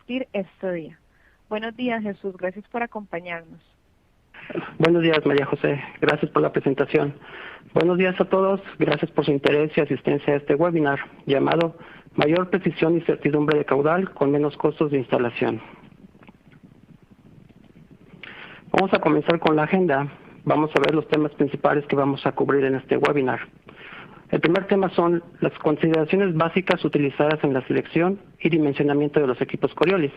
compartir este día. Buenos días, Jesús. Gracias por acompañarnos. Buenos días, María José. Gracias por la presentación. Buenos días a todos. Gracias por su interés y asistencia a este webinar llamado Mayor precisión y certidumbre de caudal con menos costos de instalación. Vamos a comenzar con la agenda. Vamos a ver los temas principales que vamos a cubrir en este webinar. El primer tema son las consideraciones básicas utilizadas en la selección y dimensionamiento de los equipos Coriolis.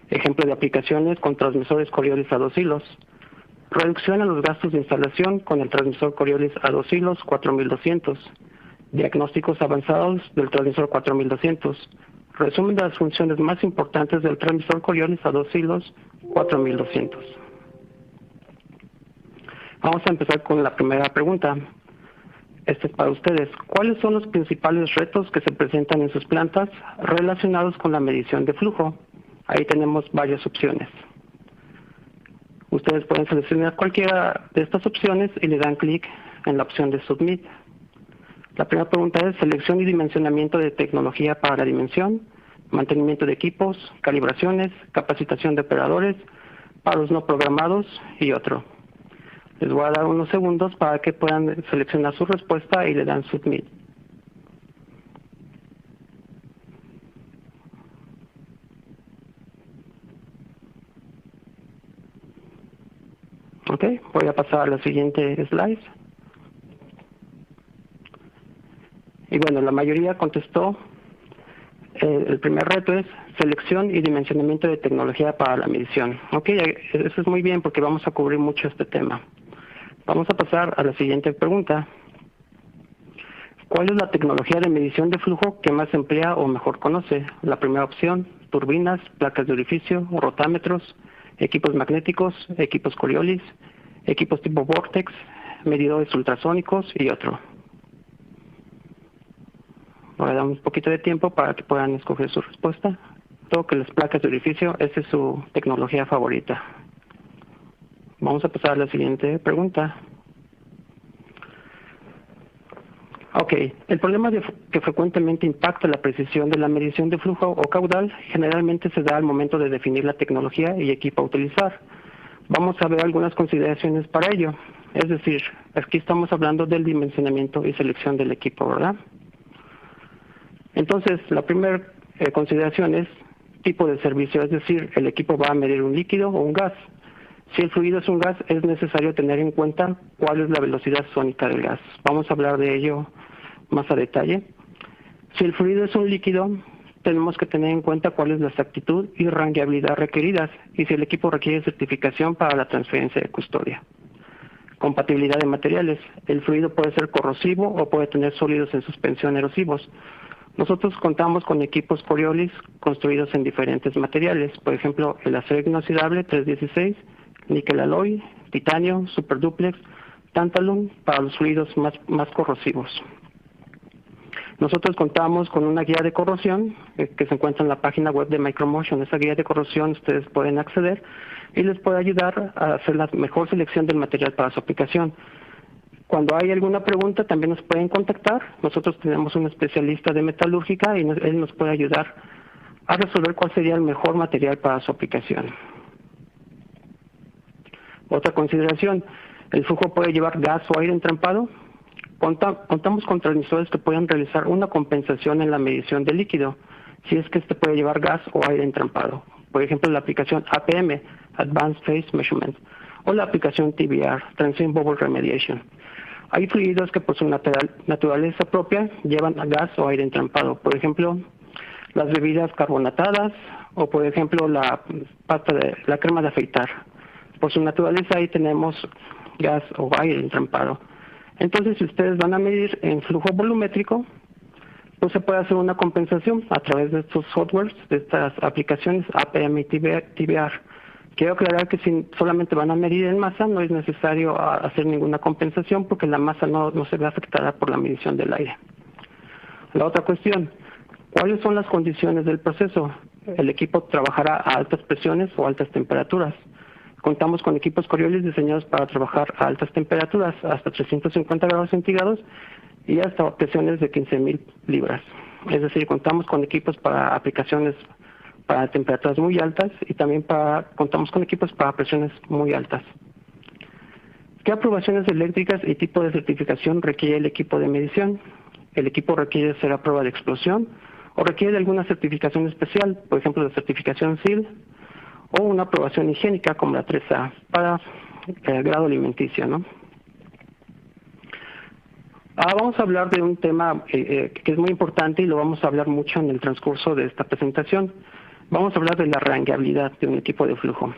Ejemplo de aplicaciones con transmisores Coriolis a 2 hilos. Reducción en los gastos de instalación con el transmisor Coriolis a 2 hilos 4200. Diagnósticos avanzados del transmisor 4200. Resumen de las funciones más importantes del transmisor Coriolis a 2 hilos 4200. Vamos a empezar con la primera pregunta. Este es para ustedes. ¿Cuáles son los principales retos que se presentan en sus plantas relacionados con la medición de flujo? Ahí tenemos varias opciones. Ustedes pueden seleccionar cualquiera de estas opciones y le dan clic en la opción de Submit. La primera pregunta es selección y dimensionamiento de tecnología para la dimensión, mantenimiento de equipos, calibraciones, capacitación de operadores, paros no programados y otro. Les voy a dar unos segundos para que puedan seleccionar su respuesta y le dan Submit. Ok, voy a pasar a la siguiente slide. Y bueno, la mayoría contestó. El primer reto es selección y dimensionamiento de tecnología para la medición. Ok, eso es muy bien porque vamos a cubrir mucho este tema. Vamos a pasar a la siguiente pregunta. ¿Cuál es la tecnología de medición de flujo que más emplea o mejor conoce? La primera opción, turbinas, placas de orificio, rotámetros, equipos magnéticos, equipos Coriolis, equipos tipo Vortex, medidores ultrasónicos y otro. Voy a dar un poquito de tiempo para que puedan escoger su respuesta. Todo que las placas de orificio, esa es su tecnología favorita. Vamos a pasar a la siguiente pregunta. Ok, el problema que frecuentemente impacta la precisión de la medición de flujo o caudal generalmente se da al momento de definir la tecnología y equipo a utilizar. Vamos a ver algunas consideraciones para ello. Es decir, aquí estamos hablando del dimensionamiento y selección del equipo, ¿verdad? Entonces, la primera consideración es tipo de servicio, es decir, el equipo va a medir un líquido o un gas. Si el fluido es un gas, es necesario tener en cuenta cuál es la velocidad sónica del gas. Vamos a hablar de ello más a detalle. Si el fluido es un líquido, tenemos que tener en cuenta cuál es la exactitud y rangueabilidad requeridas y si el equipo requiere certificación para la transferencia de custodia. Compatibilidad de materiales. El fluido puede ser corrosivo o puede tener sólidos en suspensión erosivos. Nosotros contamos con equipos Coriolis construidos en diferentes materiales, por ejemplo, el acero inoxidable 316, níquel alloy, titanio, superduplex, tantalum para los fluidos más corrosivos. Nosotros contamos con una guía de corrosión que se encuentra en la página web de Micromotion. Esa guía de corrosión ustedes pueden acceder y les puede ayudar a hacer la mejor selección del material para su aplicación. Cuando hay alguna pregunta también nos pueden contactar. Nosotros tenemos un especialista de metalúrgica y él nos puede ayudar a resolver cuál sería el mejor material para su aplicación. Otra consideración, ¿el flujo puede llevar gas o aire entrampado? Contamos con transmisores que pueden realizar una compensación en la medición del líquido, si es que este puede llevar gas o aire entrampado. Por ejemplo, la aplicación APM, Advanced Phase Measurement, o la aplicación TBR, Transient Bubble Remediation. Hay fluidos que por su naturaleza propia llevan gas o aire entrampado. Por ejemplo, las bebidas carbonatadas o por ejemplo la crema de afeitar. Por su naturaleza ahí tenemos gas o aire entrampado. Entonces, si ustedes van a medir en flujo volumétrico, pues se puede hacer una compensación a través de estos softwares, de estas aplicaciones APM y TBR. Quiero aclarar que si solamente van a medir en masa, no es necesario hacer ninguna compensación porque la masa no se ve afectada por la medición del aire. La otra cuestión, ¿cuáles son las condiciones del proceso? El equipo trabajará a altas presiones o altas temperaturas. Contamos con equipos Coriolis diseñados para trabajar a altas temperaturas, hasta 350 grados centígrados y hasta presiones de 15,000 libras. Es decir, contamos con equipos para aplicaciones para temperaturas muy altas y también contamos con equipos para presiones muy altas. ¿Qué aprobaciones eléctricas y tipo de certificación requiere el equipo de medición? El equipo requiere hacer a prueba de explosión o requiere de alguna certificación especial, por ejemplo la certificación SEAL o una aprobación higiénica como la 3A para grado alimenticio, ¿no? Vamos a hablar de un tema que es muy importante y lo vamos a hablar mucho en el transcurso de esta presentación. Vamos a hablar de la rangueabilidad de un equipo de flujo.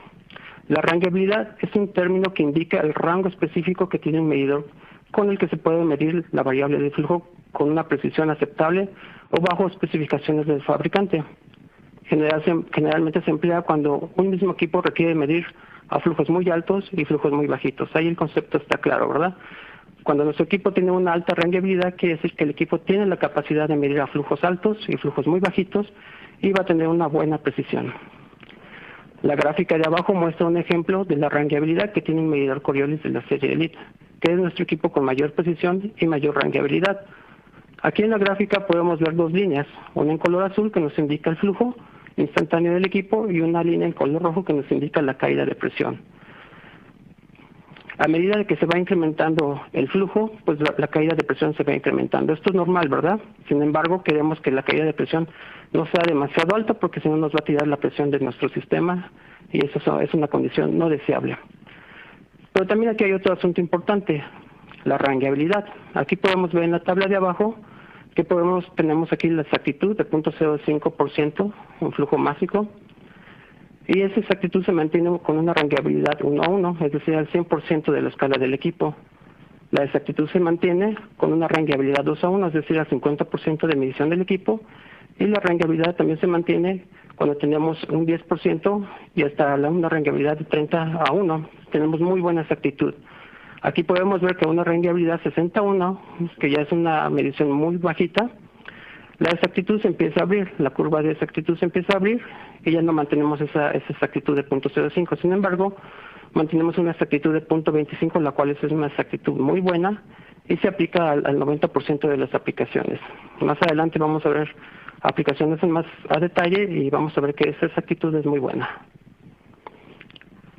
La rangueabilidad es un término que indica el rango específico que tiene un medidor con el que se puede medir la variable de flujo con una precisión aceptable o bajo especificaciones del fabricante. Generalmente se emplea cuando un mismo equipo requiere medir a flujos muy altos y flujos muy bajitos. Ahí el concepto está claro, ¿verdad? Cuando nuestro equipo tiene una alta rangueabilidad, quiere decir que el equipo tiene la capacidad de medir a flujos altos y flujos muy bajitos y va a tener una buena precisión. La gráfica de abajo muestra un ejemplo de la rangueabilidad que tiene un medidor Coriolis de la serie Elite, que es nuestro equipo con mayor precisión y mayor rangueabilidad. Aquí en la gráfica podemos ver dos líneas, una en color azul que nos indica el flujo instantáneo del equipo y una línea en color rojo que nos indica la caída de presión. A medida de que se va incrementando el flujo, pues la caída de presión se va incrementando. Esto es normal, ¿verdad? Sin embargo, queremos que la caída de presión no sea demasiado alta porque si no nos va a tirar la presión de nuestro sistema y eso es una condición no deseable. Pero también aquí hay otro asunto importante, la rangueabilidad. Aquí podemos ver en la tabla de abajo que tenemos aquí la exactitud de 0.05%, un flujo másico. Y esa exactitud se mantiene con una rangueabilidad 1 a 1, es decir, al 100% de la escala del equipo. La exactitud se mantiene con una rangueabilidad 2 a 1, es decir, al 50% de medición del equipo. Y la rangueabilidad también se mantiene cuando tenemos un 10% y hasta una rangueabilidad de 30 a 1. Tenemos muy buena exactitud. Aquí podemos ver que una rangueabilidad 60 a 1, que ya es una medición muy bajita, la exactitud se empieza a abrir, la curva de exactitud se empieza a abrir y ya no mantenemos esa exactitud de 0.05. Sin embargo, mantenemos una exactitud de 0.25, la cual es una exactitud muy buena y se aplica al 90% de las aplicaciones. Más adelante vamos a ver aplicaciones en más a detalle y vamos a ver que esa exactitud es muy buena.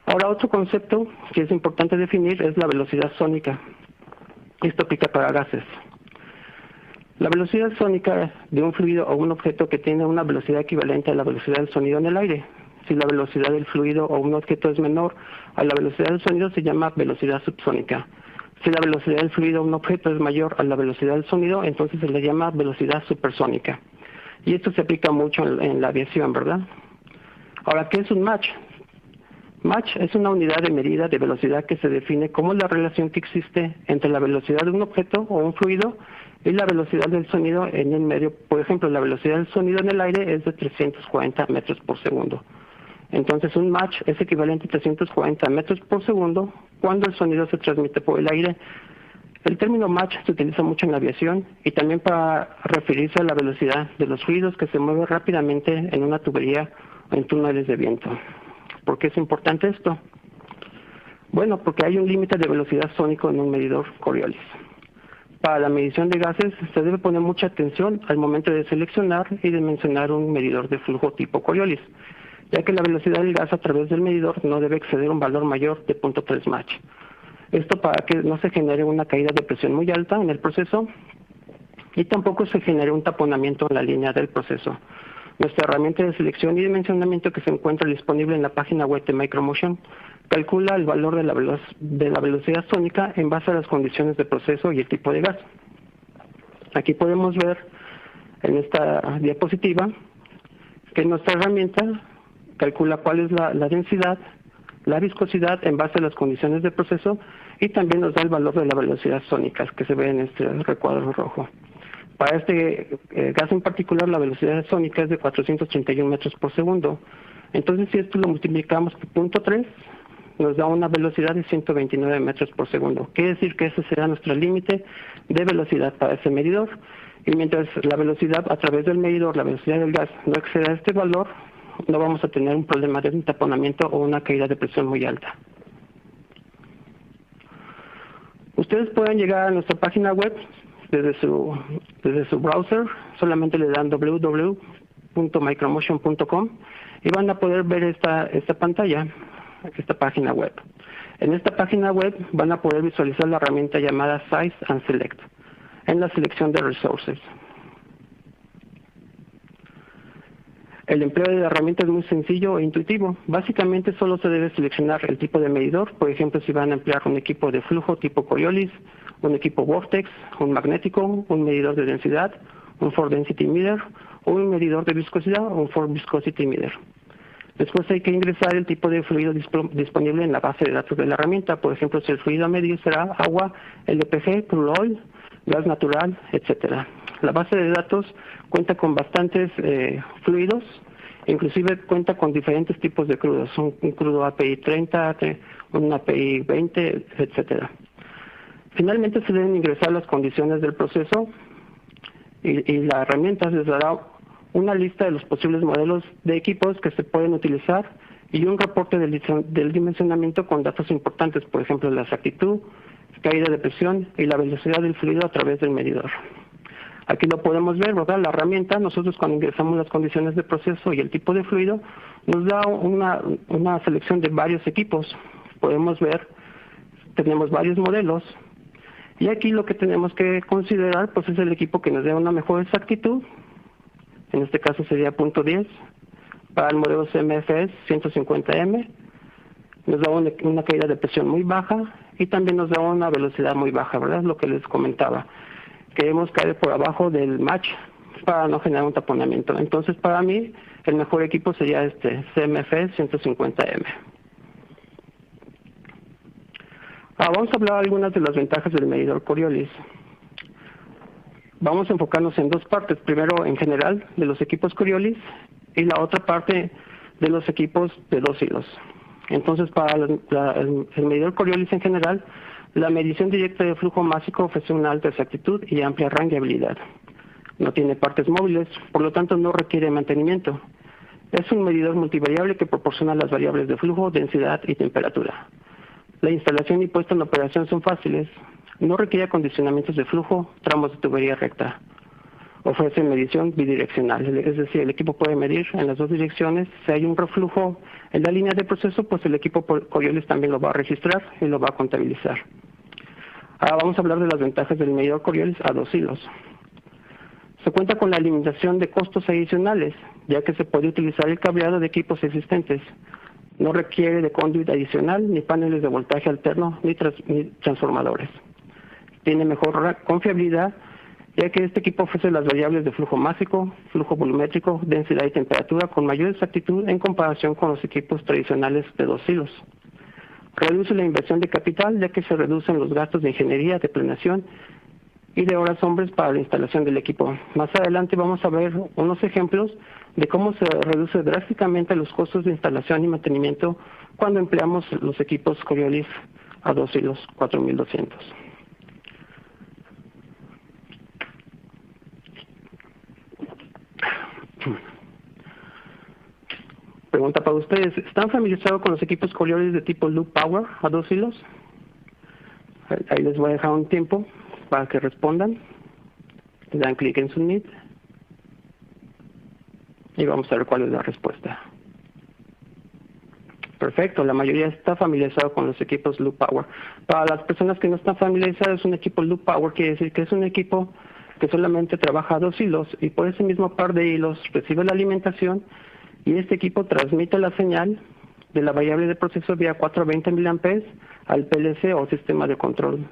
Ahora, otro concepto que es importante definir es la velocidad sónica. Esto aplica para gases. La velocidad sónica de un fluido o un objeto que tiene una velocidad equivalente a la velocidad del sonido en el aire. Si la velocidad del fluido o un objeto es menor a la velocidad del sonido, se llama velocidad subsónica. Si la velocidad del fluido o un objeto es mayor a la velocidad del sonido, entonces se le llama velocidad supersónica. Y esto se aplica mucho en la aviación, ¿verdad? Ahora, ¿qué es un Mach? Mach es una unidad de medida de velocidad que se define como la relación que existe entre la velocidad de un objeto o un fluido y la velocidad del sonido en el medio. Por ejemplo, la velocidad del sonido en el aire es de 340 metros por segundo. Entonces, un Mach es equivalente a 340 metros por segundo cuando el sonido se transmite por el aire. El término Mach se utiliza mucho en la aviación y también para referirse a la velocidad de los fluidos que se mueven rápidamente en una tubería o en túneles de viento. ¿Por qué es importante esto? Bueno, porque hay un límite de velocidad sónico en un medidor Coriolis. Para la medición de gases se debe poner mucha atención al momento de seleccionar y dimensionar un medidor de flujo tipo Coriolis, ya que la velocidad del gas a través del medidor no debe exceder un valor mayor de 0.3 Mach. Esto para que no se genere una caída de presión muy alta en el proceso y tampoco se genere un taponamiento en la línea del proceso. Nuestra herramienta de selección y dimensionamiento que se encuentra disponible en la página web de Micromotion calcula el valor de la velocidad sónica en base a las condiciones de proceso y el tipo de gas. Aquí podemos ver en esta diapositiva que nuestra herramienta calcula cuál es la densidad, la viscosidad en base a las condiciones de proceso y también nos da el valor de la velocidad sónica que se ve en este recuadro rojo. Para este gas en particular, la velocidad sónica es de 431 metros por segundo. Entonces, si esto lo multiplicamos por 0.3, nos da una velocidad de 129 metros por segundo. Quiere decir que ese será nuestro límite de velocidad para ese medidor. Y mientras la velocidad a través del medidor, la velocidad del gas, no exceda este valor, no vamos a tener un problema de un taponamiento o una caída de presión muy alta. Ustedes pueden llegar a nuestra página web desde su browser, solamente le dan www.micromotion.com size.micromotion.com y van a poder ver esta pantalla, esta página web. En esta página web van a poder visualizar la herramienta llamada Size and Select en la selección de Resources. El empleo de la herramienta es muy sencillo e intuitivo. Básicamente solo se debe seleccionar el tipo de medidor. Por ejemplo, si van a emplear un equipo de flujo tipo Coriolis, un equipo Vortex, un magnético, un medidor de densidad, un Force Density Meter, o un medidor de viscosidad o un Force Viscosity Meter. Después hay que ingresar el tipo de fluido disponible en la base de datos de la herramienta. Por ejemplo, si el fluido a medir será agua, LPG, crude oil, gas natural, etcétera. La base de datos cuenta con bastantes fluidos, inclusive cuenta con diferentes tipos de crudos, un crudo API 30, un API 20, etcétera. Finalmente se deben ingresar las condiciones del proceso y la herramienta les dará una lista de los posibles modelos de equipos que se pueden utilizar y un reporte del dimensionamiento con datos importantes, por ejemplo, la exactitud, caída de presión y la velocidad del fluido a través del medidor. Aquí lo podemos ver, ¿verdad? La herramienta, nosotros cuando ingresamos las condiciones de proceso y el tipo de fluido, nos da una selección de varios equipos. Podemos ver, tenemos varios modelos, y aquí lo que tenemos que considerar pues es el equipo que nos dé una mejor exactitud. En este caso sería punto 10, para el modelo CMFS 150M, nos da una caída de presión muy baja y también nos da una velocidad muy baja, ¿verdad? Lo que les comentaba. Queremos caer por abajo del match para no generar un taponamiento. Entonces, para mí, el mejor equipo sería este CMFS 150M. Vamos a hablar de algunas de las ventajas del medidor Coriolis. Vamos a enfocarnos en dos partes. Primero, en general, de los equipos Coriolis y la otra parte de los equipos de 2 hilos. Entonces, para el medidor Coriolis en general, la medición directa de flujo másico ofrece una alta exactitud y amplia rangeabilidad. No tiene partes móviles, por lo tanto no requiere mantenimiento. Es un medidor multivariable que proporciona las variables de flujo, densidad y temperatura. La instalación y puesta en operación son fáciles. No requiere acondicionamientos de flujo, tramos de tubería recta. Ofrece medición bidireccional, es decir, el equipo puede medir en las dos direcciones. Si hay un reflujo en la línea de proceso, pues el equipo Coriolis también lo va a registrar y lo va a contabilizar. Ahora vamos a hablar de las ventajas del medidor Coriolis a 2 hilos. Se cuenta con la eliminación de costos adicionales, ya que se puede utilizar el cableado de equipos existentes. No requiere de conduit adicional, ni paneles de voltaje alterno, ni transformadores. Tiene mejor confiabilidad, ya que este equipo ofrece las variables de flujo másico, flujo volumétrico, densidad y temperatura con mayor exactitud en comparación con los equipos tradicionales de 2 hilos. Reduce la inversión de capital, ya que se reducen los gastos de ingeniería, de planeación y de horas hombres para la instalación del equipo. Más adelante vamos a ver unos ejemplos de cómo se reduce drásticamente los costos de instalación y mantenimiento cuando empleamos los equipos Coriolis a 2 hilos 4200. Pregunta para ustedes, ¿están familiarizados con los equipos Coriolis de tipo Loop Power a 2 hilos? Ahí les voy a dejar un tiempo para que respondan. Le dan clic en Submit y vamos a ver cuál es la respuesta. Perfecto, la mayoría está familiarizado con los equipos Loop Power. Para las personas que no están familiarizadas, un equipo Loop Power quiere decir que es un equipo que solamente trabaja a 2 hilos y por ese mismo par de hilos recibe la alimentación y este equipo transmite la señal de la variable de proceso vía 420 mA al PLC o sistema de control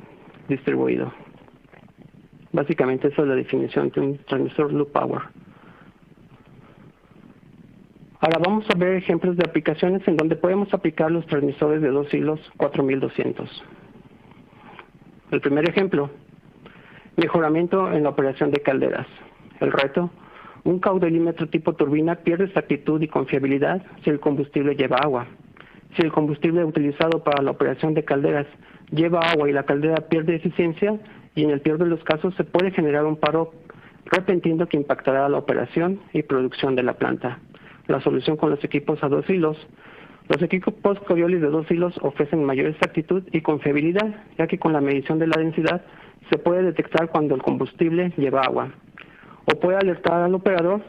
distribuido. Básicamente esa es la definición de un transmisor Loop Power. Ahora vamos a ver ejemplos de aplicaciones en donde podemos aplicar los transmisores de 2 hilos 4200. El primer ejemplo, mejoramiento en la operación de calderas. El reto, un caudalímetro tipo turbina pierde exactitud y confiabilidad si el combustible lleva agua. Si el combustible utilizado para la operación de calderas lleva agua y la caldera pierde eficiencia, y en el peor de los casos se puede generar un paro repentino que impactará la operación y producción de la planta. La solución con los equipos a 2 hilos. Los equipos Coriolis de 2 hilos ofrecen mayor exactitud y confiabilidad, ya que con la medición de la densidad se puede detectar cuando el combustible lleva agua. O puede alertar al operador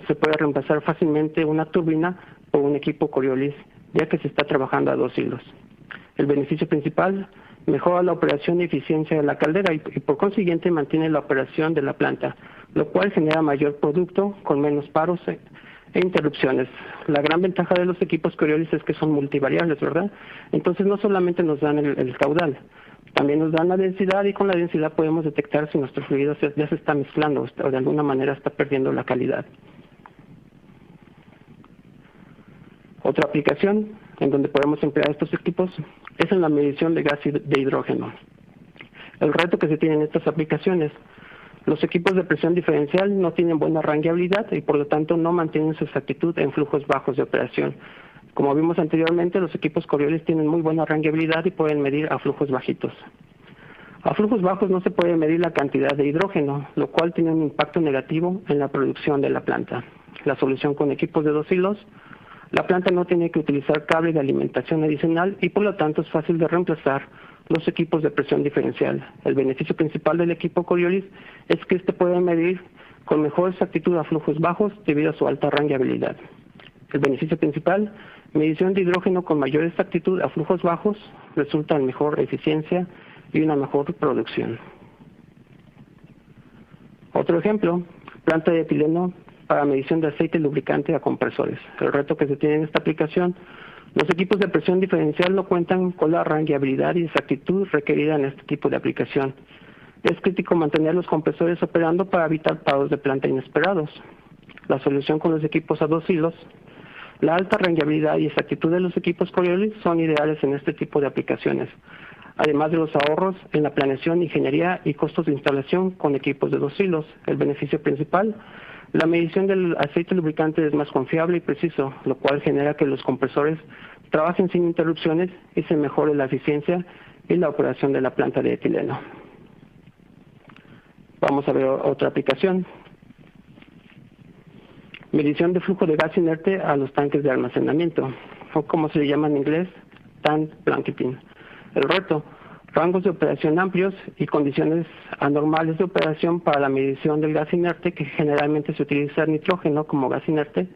se puede reemplazar fácilmente una turbina por un equipo Coriolis, ya que se está trabajando a 2 hilos. El beneficio principal: mejora la operación y eficiencia de la caldera y por consiguiente mantiene la operación de la planta, lo cual genera mayor producto con menos paros e interrupciones. La gran ventaja de los equipos Coriolis es que son multivariables, ¿verdad? Entonces no solamente nos dan el caudal, también nos dan la densidad, y con la densidad podemos detectar si nuestro fluido ya se está mezclando o de alguna manera está perdiendo la calidad. Otra aplicación en donde podemos emplear estos equipos es en la medición de gas de hidrógeno. El reto que se tiene en estas aplicaciones: los equipos de presión diferencial no tienen buena rangueabilidad y por lo tanto no mantienen su exactitud en flujos bajos de operación. Como vimos anteriormente, los equipos Coriolis tienen muy buena rangueabilidad y pueden medir a flujos bajitos. A flujos bajos no se puede medir la cantidad de hidrógeno, lo cual tiene un impacto negativo en la producción de la planta. La solución con equipos de 2 hilos: la planta no tiene que utilizar cable de alimentación adicional y por lo tanto es fácil de reemplazar los equipos de presión diferencial. El beneficio principal del equipo Coriolis es que este puede medir con mejor exactitud a flujos bajos debido a su alta rangueabilidad. El beneficio principal: medición de hidrógeno con mayor exactitud a flujos bajos resulta en mejor eficiencia y una mejor producción. Otro ejemplo: planta de etileno para medición de aceite lubricante a compresores. El reto que se tiene en esta aplicación: los equipos de presión diferencial no cuentan con la rangueabilidad y exactitud requerida en este tipo de aplicación. Es crítico mantener los compresores operando para evitar paros de planta inesperados. La solución con los equipos a 2 hilos: la alta rangueabilidad y exactitud de los equipos Coriolis son ideales en este tipo de aplicaciones, además de los ahorros en la planeación, ingeniería y costos de instalación con equipos de 2 hilos. El beneficio principal: la medición del aceite lubricante es más confiable y preciso, lo cual genera que los compresores trabajen sin interrupciones y se mejore la eficiencia y la operación de la planta de etileno. Vamos a ver otra aplicación: medición de flujo de gas inerte a los tanques de almacenamiento, o como se le llama en inglés, tank blanketing. El reto: rangos de operación amplios y condiciones anormales de operación para la medición del gas inerte, que generalmente se utiliza nitrógeno como gas inerte,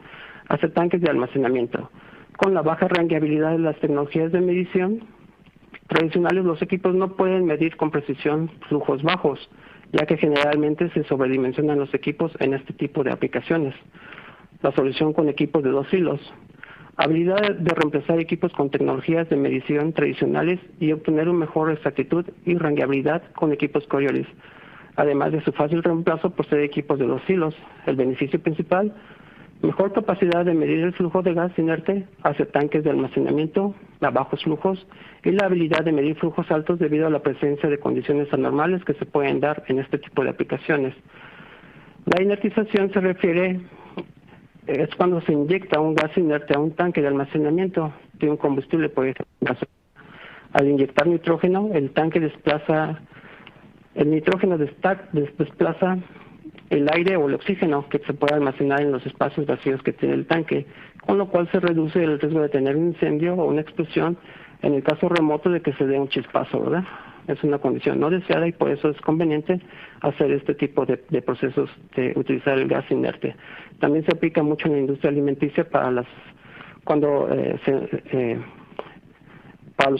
hacia tanques de almacenamiento. Con la baja rangueabilidad de las tecnologías de medición tradicionales, los equipos no pueden medir con precisión flujos bajos, ya que generalmente se sobredimensionan los equipos en este tipo de aplicaciones. La solución con equipos de 2 hilos: habilidad de reemplazar equipos con tecnologías de medición tradicionales y obtener una mejor exactitud y rangueabilidad con equipos Coriolis. Además de su fácil reemplazo por ser equipos de 2 hilos. El beneficio principal: mejor capacidad de medir el flujo de gas inerte hacia tanques de almacenamiento a bajos flujos y la habilidad de medir flujos altos debido a la presencia de condiciones anormales que se pueden dar en este tipo de aplicaciones. La inertización se refiere es cuando se inyecta un gas inerte a un tanque de almacenamiento de un combustible, por ejemplo, gasolina. Al inyectar nitrógeno, el nitrógeno desplaza el aire o el oxígeno que se puede almacenar en los espacios vacíos que tiene el tanque, con lo cual se reduce el riesgo de tener un incendio o una explosión en el caso remoto de que se dé un chispazo, ¿verdad? Es una condición no deseada y por eso es conveniente hacer este tipo de procesos de utilizar el gas inerte. También se aplica mucho en la industria alimenticia para los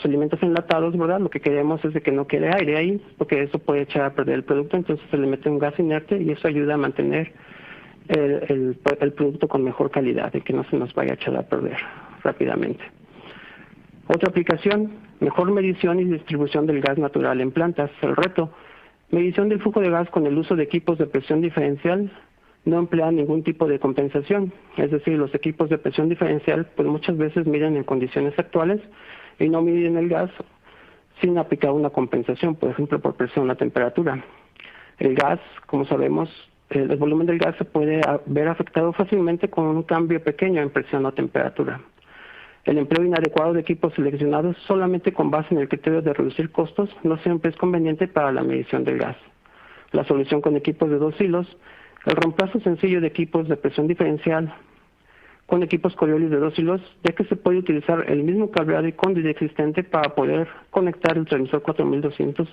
alimentos enlatados, ¿verdad? Lo que queremos es de que no quede aire ahí, porque eso puede echar a perder el producto, entonces se le mete un gas inerte y eso ayuda a mantener el producto con mejor calidad y que no se nos vaya a echar a perder rápidamente. Otra aplicación: mejor medición y distribución del gas natural en plantas. El reto: medición del flujo de gas con el uso de equipos de presión diferencial no emplean ningún tipo de compensación. Es decir, los equipos de presión diferencial pues muchas veces miden en condiciones actuales y no miden el gas sin aplicar una compensación, por ejemplo, por presión o temperatura. El gas, como sabemos, el volumen del gas se puede ver afectado fácilmente con un cambio pequeño en presión o temperatura. El empleo inadecuado de equipos seleccionados solamente con base en el criterio de reducir costos no siempre es conveniente para la medición del gas. La solución con equipos de 2 hilos: el reemplazo sencillo de equipos de presión diferencial con equipos Coriolis de 2 hilos, ya que se puede utilizar el mismo cableado y conducto existente para poder conectar el transmisor 4200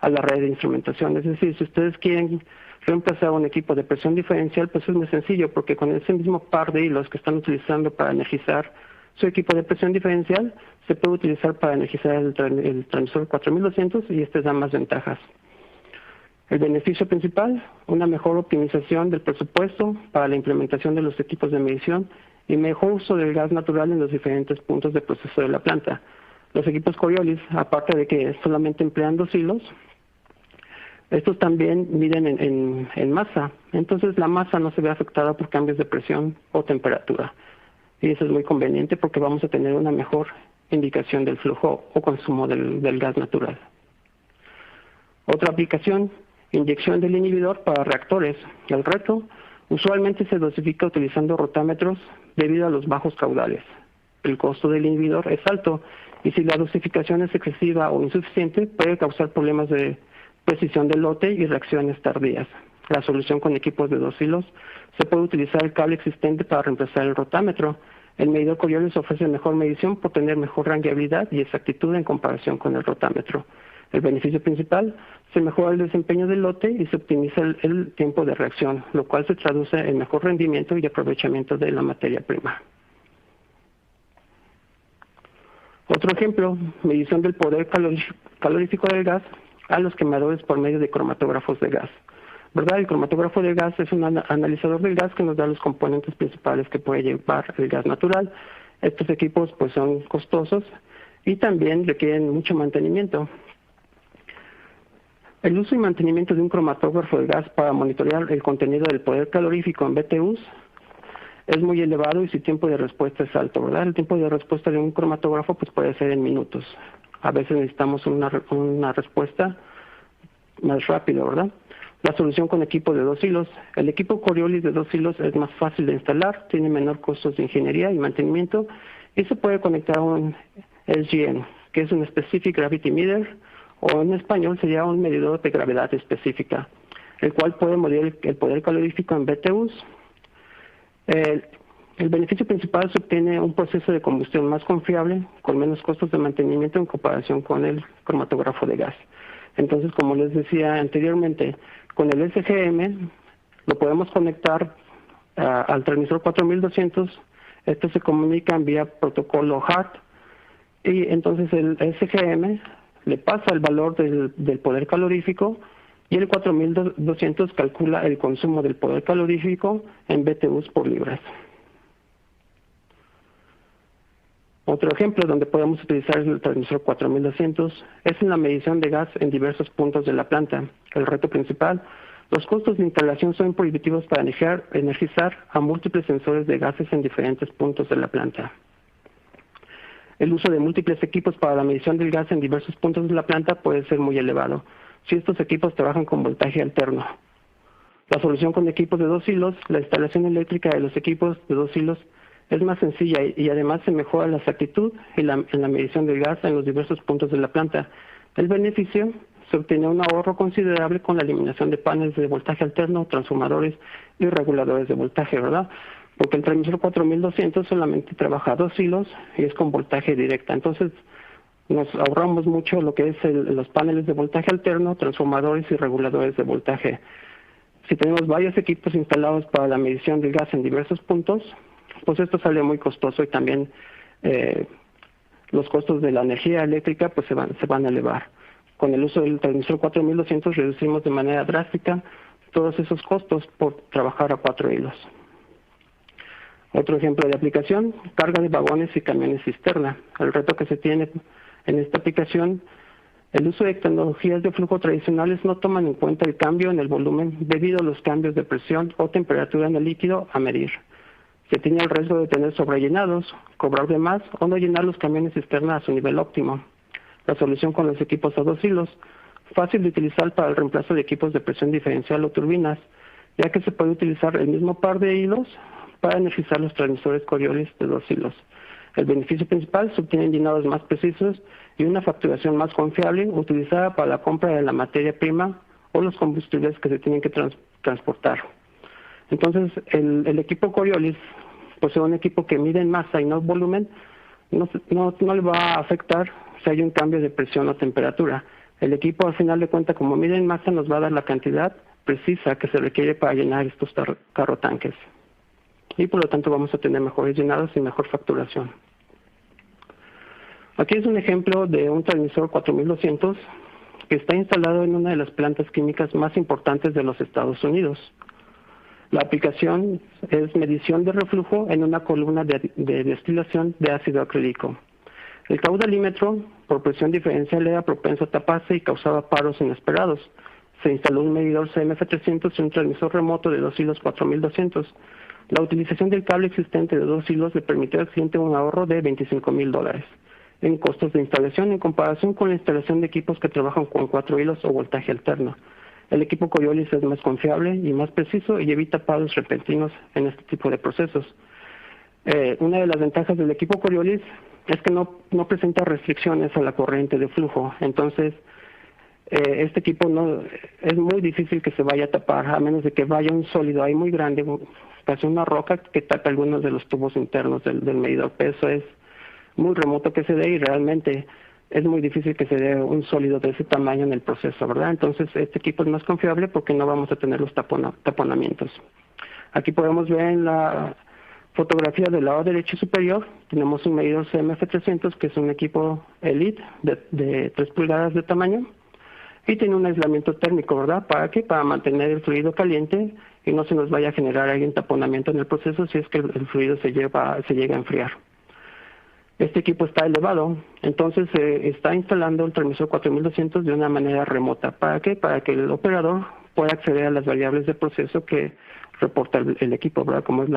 a la red de instrumentación. Es decir, si ustedes quieren reemplazar un equipo de presión diferencial, pues es muy sencillo, porque con ese mismo par de hilos que están utilizando para energizar su equipo de presión diferencial, se puede utilizar para energizar el transmisor 4200 y este da más ventajas. El beneficio principal, una mejor optimización del presupuesto para la implementación de los equipos de medición y mejor uso del gas natural en los diferentes puntos de proceso de la planta. Los equipos Coriolis, aparte de que solamente emplean 2 hilos, estos también miden en masa, entonces la masa no se ve afectada por cambios de presión o temperatura. Y eso es muy conveniente porque vamos a tener una mejor indicación del flujo o consumo del gas natural. Otra aplicación, inyección del inhibidor para reactores. El reto usualmente se dosifica utilizando rotámetros debido a los bajos caudales. El costo del inhibidor es alto y si la dosificación es excesiva o insuficiente puede causar problemas de precisión del lote y reacciones tardías. La solución con equipos de 2 hilos, se puede utilizar el cable existente para reemplazar el rotámetro. El medidor Coriolis ofrece mejor medición por tener mejor rangueabilidad y exactitud en comparación con el rotámetro. El beneficio principal, se mejora el desempeño del lote y se optimiza el tiempo de reacción, lo cual se traduce en mejor rendimiento y aprovechamiento de la materia prima. Otro ejemplo, medición del poder calorífico del gas a los quemadores por medio de cromatógrafos de gas. ¿Verdad? El cromatógrafo de gas es un analizador del gas que nos da los componentes principales que puede llevar el gas natural. Estos equipos pues son costosos y también requieren mucho mantenimiento. El uso y mantenimiento de un cromatógrafo de gas para monitorear el contenido del poder calorífico en BTUs es muy elevado y su tiempo de respuesta es alto, ¿verdad? El tiempo de respuesta de un cromatógrafo pues puede ser en minutos. A veces necesitamos una respuesta más rápida, ¿verdad? La solución con equipo de 2 hilos. El equipo Coriolis de 2 hilos es más fácil de instalar, tiene menor costos de ingeniería y mantenimiento y se puede conectar a un SGM, que es un Specific Gravity Meter, o en español sería un medidor de gravedad específica, el cual puede medir el poder calorífico en BTUs. El beneficio principal se obtiene un proceso de combustión más confiable, con menos costos de mantenimiento en comparación con el cromatógrafo de gas. Entonces, como les decía anteriormente, con el SGM lo podemos conectar al transmisor 4200, esto se comunica vía protocolo HART, y entonces el SGM le pasa el valor del poder calorífico y el 4200 calcula el consumo del poder calorífico en BTUs por libras. Otro ejemplo donde podemos utilizar el transmisor 4200 es en la medición de gas en diversos puntos de la planta. El reto principal, los costos de instalación son prohibitivos para energizar a múltiples sensores de gases en diferentes puntos de la planta. El uso de múltiples equipos para la medición del gas en diversos puntos de la planta puede ser muy elevado, si estos equipos trabajan con voltaje alterno. La solución con equipos de 2 hilos, la instalación eléctrica de los equipos de 2 hilos es más sencilla y además se mejora la exactitud en la medición del gas en los diversos puntos de la planta. El beneficio, se obtiene un ahorro considerable con la eliminación de paneles de voltaje alterno, transformadores y reguladores de voltaje, ¿verdad? Porque el transmisor 4200 solamente trabaja 2 hilos y es con voltaje directa. Entonces nos ahorramos mucho lo que es los paneles de voltaje alterno, transformadores y reguladores de voltaje. Si tenemos varios equipos instalados para la medición del gas en diversos puntos, pues esto sale muy costoso y también los costos de la energía eléctrica pues se van a elevar. Con el uso del transmisor 4200 reducimos de manera drástica todos esos costos por trabajar a 4 hilos. Otro ejemplo de aplicación, carga de vagones y camiones cisterna. El reto que se tiene en esta aplicación, el uso de tecnologías de flujo tradicionales no toman en cuenta el cambio en el volumen debido a los cambios de presión o temperatura en el líquido a medir. Se tiene el riesgo de tener sobrellenados, cobrar de más o no llenar los camiones cisterna a su nivel óptimo. La solución con los equipos a 2 hilos, fácil de utilizar para el reemplazo de equipos de presión diferencial o turbinas, ya que se puede utilizar el mismo par de hilos para energizar los transmisores Coriolis de 2 hilos. El beneficio principal, se obtienen llenados más precisos y una facturación más confiable utilizada para la compra de la materia prima o los combustibles que se tienen que transportar. Entonces, el equipo Coriolis por ser un equipo que mide en masa y no volumen, no le va a afectar si hay un cambio de presión o temperatura. El equipo, al final de cuentas, como mide en masa, nos va a dar la cantidad precisa que se requiere para llenar estos carro tanques. Y por lo tanto vamos a tener mejores llenados y mejor facturación. Aquí es un ejemplo de un transmisor 4200 que está instalado en una de las plantas químicas más importantes de los Estados Unidos. La aplicación es medición de reflujo en una columna de destilación de ácido acrílico. El caudalímetro, por presión diferencial, era propenso a taparse y causaba paros inesperados. Se instaló un medidor CMF300 y un transmisor remoto de 2 hilos 4200. La utilización del cable existente de 2 hilos le permitió al cliente un ahorro de $25,000 en costos de instalación en comparación con la instalación de equipos que trabajan con 4 hilos o voltaje alterno. El equipo Coriolis es más confiable y más preciso y evita paros repentinos en este tipo de procesos. Una de las ventajas del equipo Coriolis es que no presenta restricciones a la corriente de flujo. Entonces, este equipo es muy difícil que se vaya a tapar, a menos de que vaya un sólido ahí muy grande, casi una roca que tape algunos de los tubos internos del medidor. Pero eso es muy remoto que se dé y realmente es muy difícil que se dé un sólido de ese tamaño en el proceso, ¿verdad? Entonces, este equipo es más confiable porque no vamos a tener los taponamientos. Aquí podemos ver en la fotografía del lado derecho superior, tenemos un medidor CMF300, que es un equipo Elite de 3 pulgadas de tamaño, y tiene un aislamiento térmico, ¿verdad? ¿Para qué? Para mantener el fluido caliente y no se nos vaya a generar ahí un taponamiento en el proceso si es que el fluido se llega a enfriar. Este equipo está elevado, entonces se está instalando el transmisor 4200 de una manera remota. ¿Para qué? Para que el operador pueda acceder a las variables de proceso que reporta el equipo, ¿verdad? Como es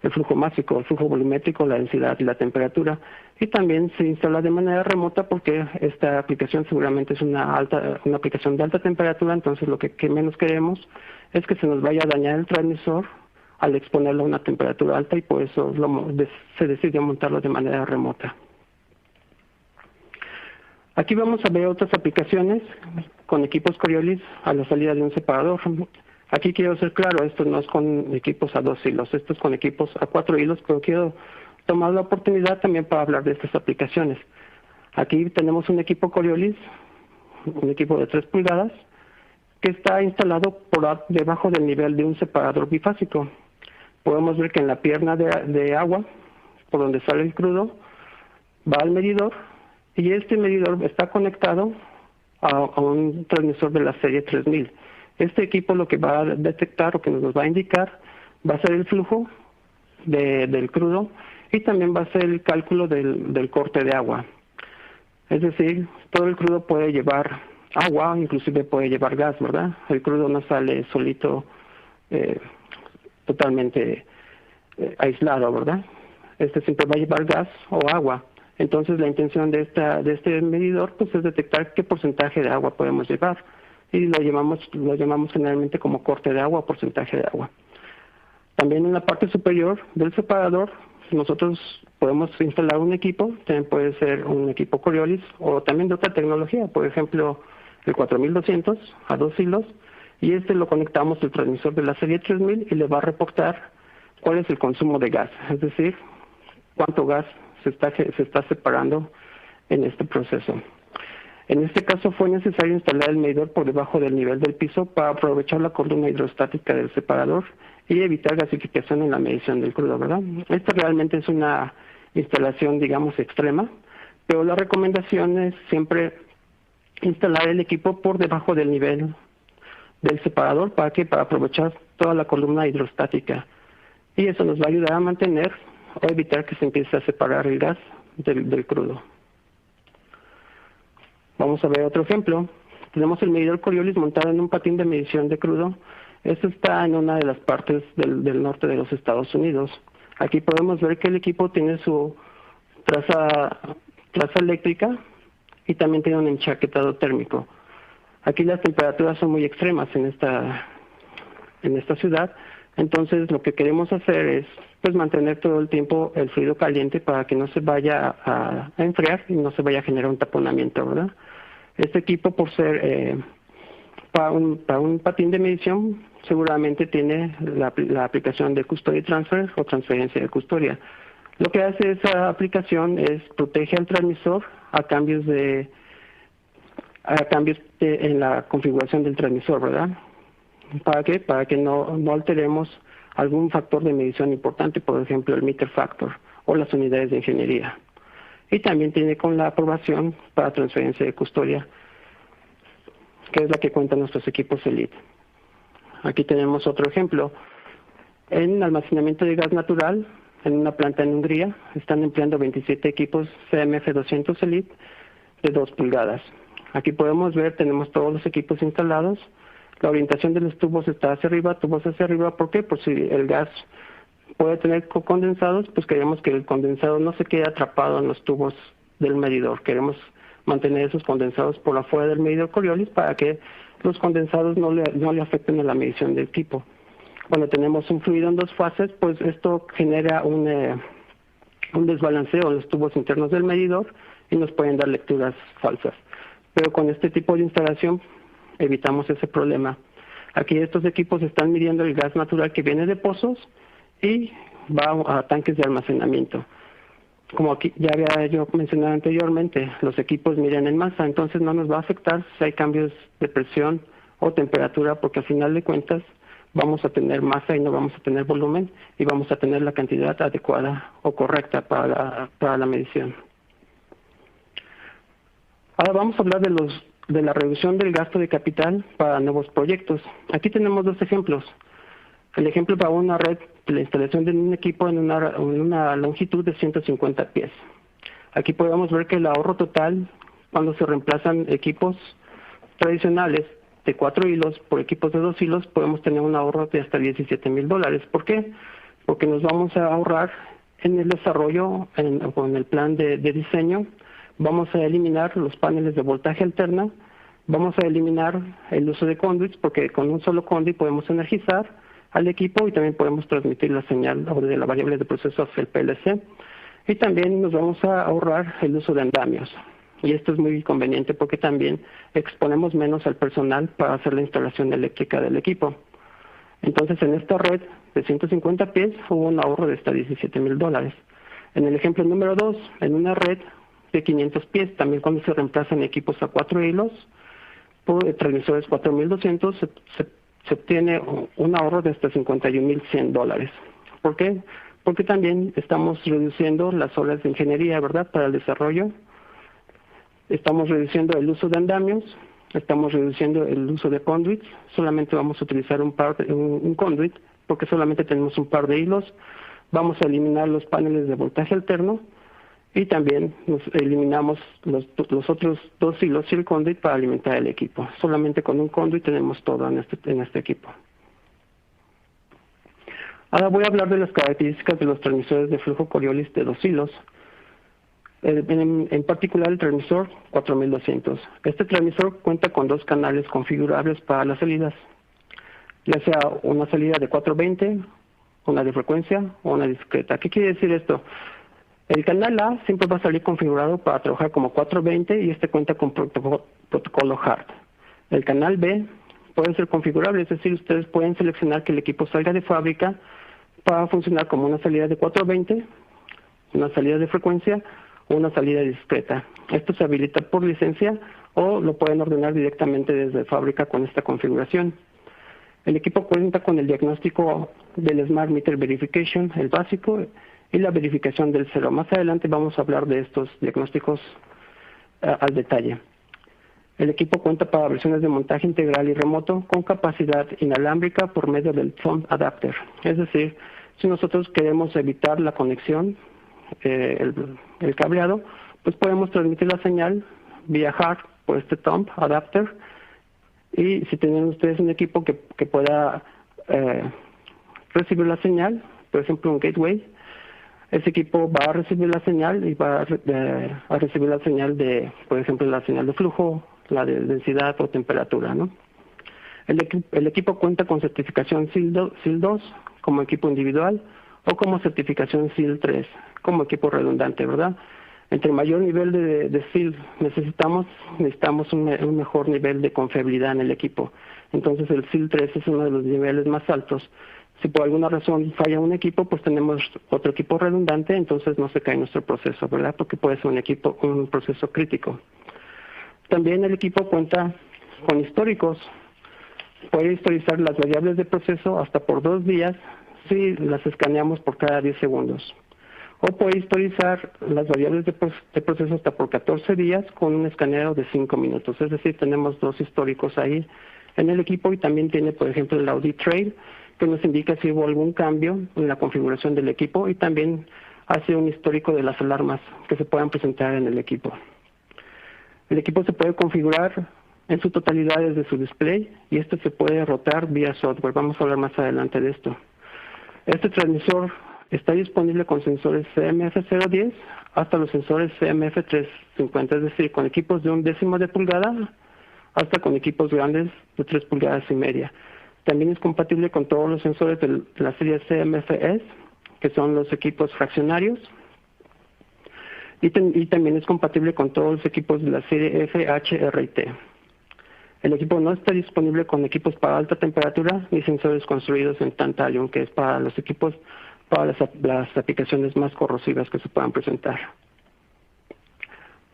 el flujo másico, el flujo volumétrico, la densidad y la temperatura. Y también se instala de manera remota porque esta aplicación seguramente es una aplicación de alta temperatura, entonces lo que menos queremos es que se nos vaya a dañar el transmisor al exponerlo a una temperatura alta y por eso se decidió montarlo de manera remota. Aquí vamos a ver otras aplicaciones con equipos Coriolis a la salida de un separador. Aquí quiero ser claro, esto no es con equipos a 2 hilos, esto es con equipos a 4 hilos, pero quiero tomar la oportunidad también para hablar de estas aplicaciones. Aquí tenemos un equipo Coriolis, un equipo de 3 pulgadas, que está instalado por debajo del nivel de un separador bifásico. Podemos ver que en la pierna de agua, por donde sale el crudo, va al medidor y este medidor está conectado a un transmisor de la serie 3000. Este equipo lo que va a detectar o que nos va a indicar va a ser el flujo del crudo y también va a ser el cálculo del corte de agua. Es decir, todo el crudo puede llevar agua, inclusive puede llevar gas, ¿verdad? El crudo no sale solito totalmente aislado, ¿verdad? Este siempre va a llevar gas o agua. Entonces la intención de este medidor pues es detectar qué porcentaje de agua podemos llevar y lo llamamos generalmente como corte de agua o porcentaje de agua. También en la parte superior del separador nosotros podemos instalar un equipo, también puede ser un equipo Coriolis o también de otra tecnología, por ejemplo el 4200 a 2 hilos, y lo conectamos al transmisor de la serie 3000 y le va a reportar cuál es el consumo de gas, es decir, cuánto gas se está separando en este proceso. En este caso fue necesario instalar el medidor por debajo del nivel del piso para aprovechar la columna hidrostática del separador y evitar gasificación en la medición del crudo, ¿verdad? Esta realmente es una instalación, digamos, extrema, pero la recomendación es siempre instalar el equipo por debajo del nivel del separador. ¿Para qué? Para aprovechar toda la columna hidrostática. Y eso nos va a ayudar a mantener o evitar que se empiece a separar el gas del crudo. Vamos a ver otro ejemplo. Tenemos el medidor Coriolis montado en un patín de medición de crudo. Esto está en una de las partes del norte de los Estados Unidos. Aquí podemos ver que el equipo tiene su traza eléctrica y también tiene un enchaquetado térmico. Aquí las temperaturas son muy extremas en esta ciudad, entonces lo que queremos hacer es pues mantener todo el tiempo el fluido caliente para que no se vaya a enfriar y no se vaya a generar un taponamiento, ¿verdad? Este equipo, por ser para un patín de medición, seguramente tiene la aplicación de Custody Transfer o transferencia de custodia. Lo que hace esa aplicación es protege al transmisor a cambios en la configuración del transmisor, ¿verdad? ¿Para qué? Para que no alteremos algún factor de medición importante, por ejemplo el meter factor o las unidades de ingeniería. Y también tiene con la aprobación para transferencia de custodia, que es la que cuentan nuestros equipos Elite. Aquí tenemos otro ejemplo. En almacenamiento de gas natural, en una planta en Hungría, están empleando 27 equipos CMF200 Elite de 2 pulgadas. Aquí podemos ver, tenemos todos los equipos instalados. La orientación de los tubos está hacia arriba, tubos hacia arriba. ¿Por qué? Por si el gas puede tener condensados, pues queremos que el condensado no se quede atrapado en los tubos del medidor. Queremos mantener esos condensados por afuera del medidor Coriolis para que los condensados no le afecten a la medición del equipo. Cuando tenemos un fluido en 2 fases, pues esto genera un desbalanceo en los tubos internos del medidor y nos pueden dar lecturas falsas. Pero con este tipo de instalación evitamos ese problema. Aquí estos equipos están midiendo el gas natural que viene de pozos y va a tanques de almacenamiento. Como aquí ya había yo mencionado anteriormente, los equipos miden en masa, entonces no nos va a afectar si hay cambios de presión o temperatura, porque al final de cuentas vamos a tener masa y no vamos a tener volumen, y vamos a tener la cantidad adecuada o correcta para la medición. Ahora vamos a hablar de la reducción del gasto de capital para nuevos proyectos. Aquí tenemos 2 ejemplos. El ejemplo para una red de la instalación de un equipo en una longitud de 150 pies. Aquí podemos ver que el ahorro total, cuando se reemplazan equipos tradicionales de 4 hilos por equipos de 2 hilos, podemos tener un ahorro de hasta $17,000. ¿Por qué? Porque nos vamos a ahorrar en el desarrollo, en el plan de diseño. Vamos a eliminar los paneles de voltaje alterna, vamos a eliminar el uso de conduits, porque con un solo conduit podemos energizar al equipo y también podemos transmitir la señal de la variable de proceso hacia el PLC. Y también nos vamos a ahorrar el uso de andamios. Y esto es muy conveniente porque también exponemos menos al personal para hacer la instalación eléctrica del equipo. Entonces, en esta red de 150 pies hubo un ahorro de hasta $17,000. En el ejemplo número 2, en una red de 500 pies, también cuando se reemplazan equipos a 4 hilos, por transmisores 4200, se obtiene un ahorro de hasta $51,100. ¿Por qué? Porque también estamos reduciendo las horas de ingeniería, ¿verdad?, para el desarrollo. Estamos reduciendo el uso de andamios, estamos reduciendo el uso de conduits. Solamente vamos a utilizar un conduit, porque solamente tenemos un par de hilos. Vamos a eliminar los paneles de voltaje alterno y también nos eliminamos los otros 2 hilos y el conduit para alimentar el equipo. Solamente con un conduit tenemos todo en este equipo. Ahora voy a hablar de las características de los transmisores de flujo Coriolis de 2 hilos. En particular el transmisor 4200. Este transmisor cuenta con 2 canales configurables para las salidas, ya sea una salida de 420, una de frecuencia o una discreta. ¿Qué quiere decir esto? El canal A siempre va a salir configurado para trabajar como 420 y este cuenta con protocolo HART. El canal B puede ser configurable, es decir, ustedes pueden seleccionar que el equipo salga de fábrica para funcionar como una salida de 420, una salida de frecuencia o una salida discreta. Esto se habilita por licencia o lo pueden ordenar directamente desde fábrica con esta configuración. El equipo cuenta con el diagnóstico del Smart Meter Verification, el básico, y la verificación del cero. Más adelante vamos a hablar de estos diagnósticos al detalle. El equipo cuenta para versiones de montaje integral y remoto con capacidad inalámbrica por medio del thumb adapter. Es decir, si nosotros queremos evitar la conexión, el cableado, pues podemos transmitir la señal vía HART por este thumb adapter. Y si tienen ustedes un equipo que pueda recibir la señal, por ejemplo un gateway, ese equipo va a recibir la señal y va a recibir la señal de, por ejemplo, la señal de flujo, la de densidad o temperatura, ¿no? El equipo cuenta con certificación SIL 2 como equipo individual o como certificación SIL 3 como equipo redundante, ¿verdad? Entre mayor nivel de SIL necesitamos un mejor nivel de confiabilidad en el equipo. Entonces el SIL 3 es uno de los niveles más altos. Si por alguna razón falla un equipo, pues tenemos otro equipo redundante, entonces no se cae nuestro proceso, ¿verdad? Porque puede ser un proceso crítico. También el equipo cuenta con históricos. Puede historizar las variables de proceso hasta por 2 días si las escaneamos por cada 10 segundos. O puede historizar las variables de proceso hasta por 14 días con un escaneo de 5 minutos. Es decir, tenemos 2 históricos ahí en el equipo y también tiene, por ejemplo, el audit trail, que nos indica si hubo algún cambio en la configuración del equipo y también hace un histórico de las alarmas que se puedan presentar en el equipo. El equipo se puede configurar en su totalidad desde su display y este se puede rotar vía software. Vamos a hablar más adelante de esto. Este transmisor está disponible con sensores CMF010 hasta los sensores CMF350, es decir, con equipos de 1/10 de pulgada hasta con equipos grandes de 3 pulgadas y media. También es compatible con todos los sensores de la serie CMFS, que son los equipos fraccionarios, y también es compatible con todos los equipos de la serie FHRT. El equipo no está disponible con equipos para alta temperatura ni sensores construidos en Tantalium, que es para los equipos para las aplicaciones más corrosivas que se puedan presentar.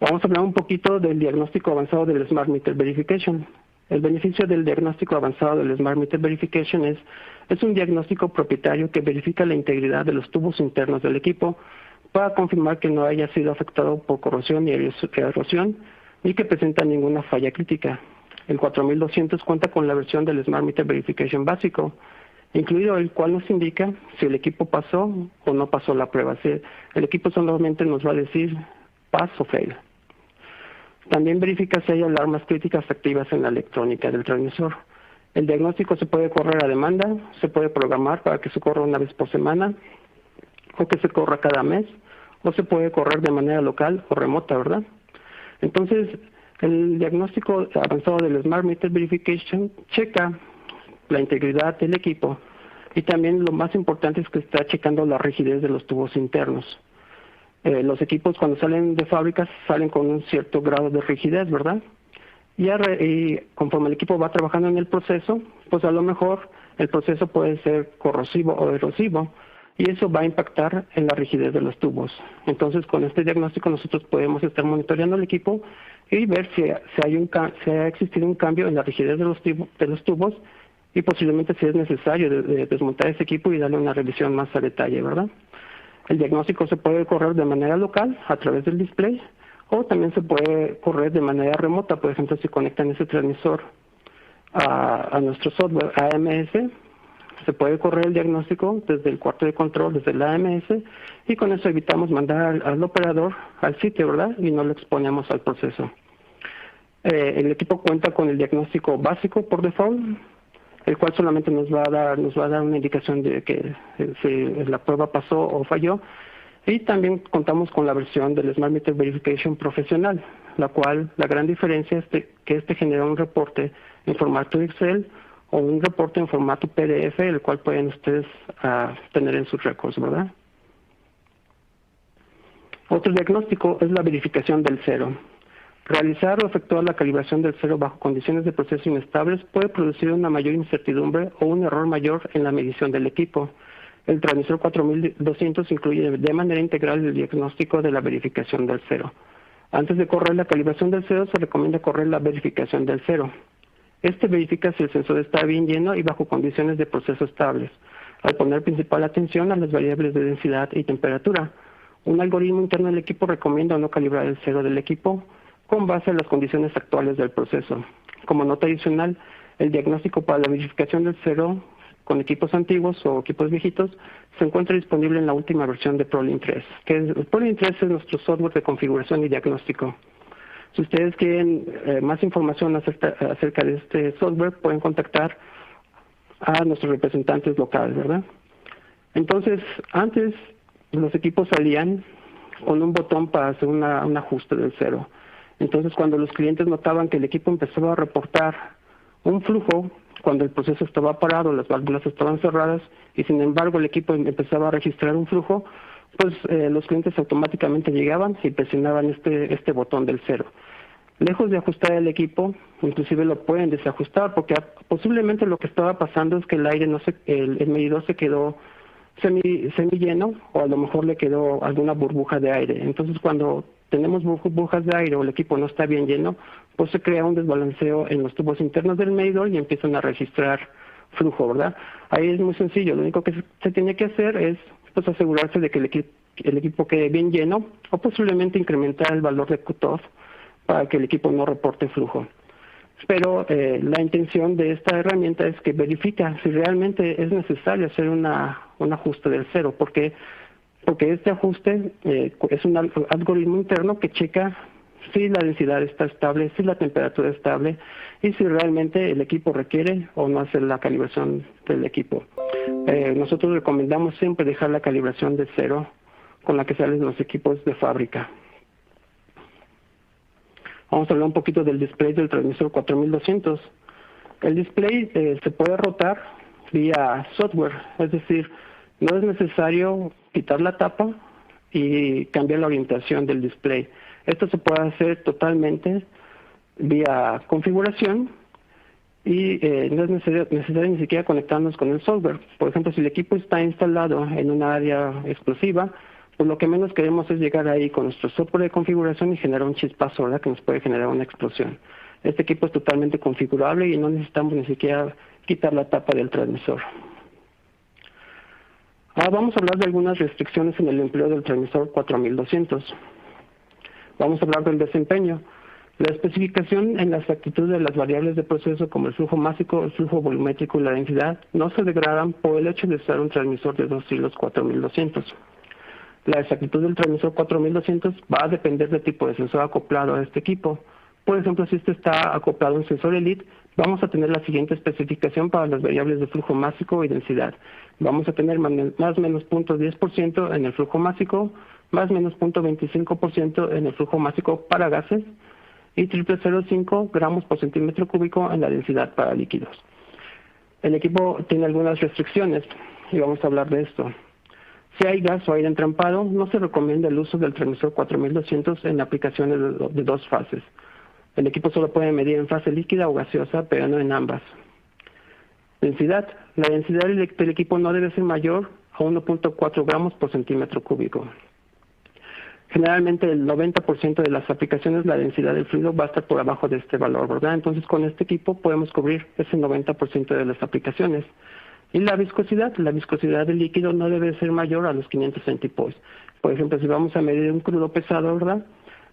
Vamos a hablar un poquito del diagnóstico avanzado del Smart Meter Verification. El beneficio del diagnóstico avanzado del Smart Meter Verification es un diagnóstico propietario que verifica la integridad de los tubos internos del equipo para confirmar que no haya sido afectado por corrosión ni erosión ni que presenta ninguna falla crítica. El 4200 cuenta con la versión del Smart Meter Verification básico, incluido el cual nos indica si el equipo pasó o no pasó la prueba. Si el equipo solamente nos va a decir pass o fail. También verifica si hay alarmas críticas activas en la electrónica del transmisor. El diagnóstico se puede correr a demanda, se puede programar para que se corra una vez por semana, o que se corra cada mes, o se puede correr de manera local o remota, ¿verdad? Entonces, el diagnóstico avanzado del Smart Meter Verification checa la integridad del equipo y también lo más importante es que está checando la rigidez de los tubos internos. Los equipos cuando salen de fábrica salen con un cierto grado de rigidez, ¿verdad? Y conforme el equipo va trabajando en el proceso, pues a lo mejor el proceso puede ser corrosivo o erosivo y eso va a impactar en la rigidez de los tubos. Entonces, con este diagnóstico nosotros podemos estar monitoreando el equipo y ver si ha existido un cambio en la rigidez de los tubos y posiblemente si es necesario desmontar ese equipo y darle una revisión más a detalle, ¿verdad? El diagnóstico se puede correr de manera local a través del display o también se puede correr de manera remota. Por ejemplo, si conectan ese transmisor a nuestro software AMS, se puede correr el diagnóstico desde el cuarto de control, desde el AMS, y con eso evitamos mandar al operador al sitio, ¿verdad? Y no lo exponemos al proceso. El equipo cuenta con el diagnóstico básico por default, el cual solamente nos va a dar una indicación de que si la prueba pasó o falló, y también contamos con la versión del Smart Meter Verification profesional, la cual la gran diferencia es que este genera un reporte en formato Excel o un reporte en formato PDF, el cual pueden ustedes tener en sus récords, ¿verdad? Otro diagnóstico es la verificación del cero. Realizar o efectuar la calibración del cero bajo condiciones de proceso inestables puede producir una mayor incertidumbre o un error mayor en la medición del equipo. El transmisor 4200 incluye de manera integral el diagnóstico de la verificación del cero. Antes de correr la calibración del cero, se recomienda correr la verificación del cero. Este verifica si el sensor está bien lleno y bajo condiciones de proceso estables, al poner principal atención a las variables de densidad y temperatura. Un algoritmo interno del equipo recomienda no calibrar el cero del equipo con base en las condiciones actuales del proceso. Como nota adicional, el diagnóstico para la verificación del cero con equipos antiguos o equipos viejitos se encuentra disponible en la última versión de ProLink 3, que el ProLink 3 es nuestro software de configuración y diagnóstico. Si ustedes quieren más información acerca de este software, pueden contactar a nuestros representantes locales, ¿verdad? Entonces, antes los equipos salían con un botón para hacer un ajuste del cero. Entonces, cuando los clientes notaban que el equipo empezaba a reportar un flujo, cuando el proceso estaba parado, las válvulas estaban cerradas, y sin embargo el equipo empezaba a registrar un flujo, pues los clientes automáticamente llegaban y presionaban este botón del 0. Lejos de ajustar el equipo, inclusive lo pueden desajustar, porque posiblemente lo que estaba pasando es que el aire el medidor se quedó semi lleno, o a lo mejor le quedó alguna burbuja de aire. Entonces, cuando tenemos burbujas de aire o el equipo no está bien lleno, pues se crea un desbalanceo en los tubos internos del medidor y empiezan a registrar flujo, ¿verdad? Ahí es muy sencillo. Lo único que se tiene que hacer es pues asegurarse de que el equipo quede bien lleno, o posiblemente incrementar el valor de cutoff para que el equipo no reporte flujo. Pero la intención de esta herramienta es que verifica si realmente es necesario hacer un ajuste del 0, porque este ajuste es un algoritmo interno que checa si la densidad está estable, si la temperatura es estable y si realmente el equipo requiere o no hacer la calibración del equipo. Nosotros recomendamos siempre dejar la calibración de 0 con la que salen los equipos de fábrica. Vamos a hablar un poquito del display del transmisor 4200. El display se puede rotar vía software, es decir, no es necesario quitar la tapa y cambiar la orientación del display. Esto se puede hacer totalmente vía configuración y no es necesario ni siquiera conectarnos con el software. Por ejemplo, si el equipo está instalado en una área explosiva, pues lo que menos queremos es llegar ahí con nuestro software de configuración y generar un chispazo, ¿verdad?, que nos puede generar una explosión. Este equipo es totalmente configurable y no necesitamos ni siquiera quitar la tapa del transmisor. Ahora vamos a hablar de algunas restricciones en el empleo del transmisor 4200. Vamos a hablar del desempeño. La especificación en la exactitud de las variables de proceso como el flujo másico, el flujo volumétrico y la densidad no se degradan por el hecho de usar un transmisor de 2 hilos 4200. La exactitud del transmisor 4200 va a depender del tipo de sensor acoplado a este equipo. Por ejemplo, si este está acoplado a un sensor Elite, vamos a tener la siguiente especificación para las variables de flujo másico y densidad. Vamos a tener más o menos 0.10% en el flujo másico, más o menos 0.25% en el flujo másico para gases y 0.005 gramos por centímetro cúbico en la densidad para líquidos. El equipo tiene algunas restricciones y vamos a hablar de esto. Si hay gas o aire entrampado, no se recomienda el uso del transmisor 4200 en aplicaciones de dos fases. El equipo solo puede medir en fase líquida o gaseosa, pero no en ambas. Densidad. La densidad del equipo no debe ser mayor a 1.4 gramos por centímetro cúbico. Generalmente el 90% de las aplicaciones la densidad del fluido va a estar por abajo de este valor, ¿verdad? Entonces con este equipo podemos cubrir ese 90% de las aplicaciones. Y la viscosidad del líquido no debe ser mayor a los 500 centipoise. Por ejemplo, si vamos a medir un crudo pesado, ¿verdad?,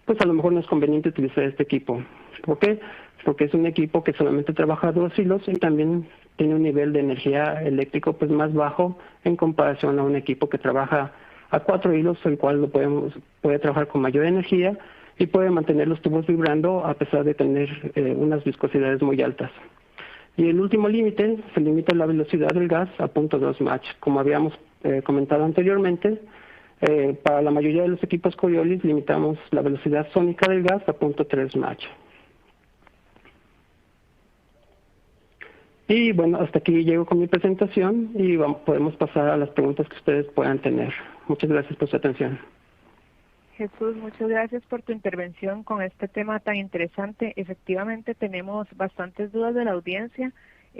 pues a lo mejor no es conveniente utilizar este equipo. ¿Por qué? Porque es un equipo que solamente trabaja a 2 hilos y también tiene un nivel de energía eléctrico pues más bajo en comparación a un equipo que trabaja a 4 hilos, el cual puede trabajar con mayor energía y puede mantener los tubos vibrando a pesar de tener unas viscosidades muy altas. Y el último límite se limita la velocidad del gas a 0.2 Mach. Como habíamos comentado anteriormente, para la mayoría de los equipos Coriolis limitamos la velocidad sónica del gas a 0.3 Mach. Y bueno, hasta aquí llego con mi presentación y podemos pasar a las preguntas que ustedes puedan tener. Muchas gracias por su atención. Jesús, muchas gracias por tu intervención con este tema tan interesante. Efectivamente, tenemos bastantes dudas de la audiencia.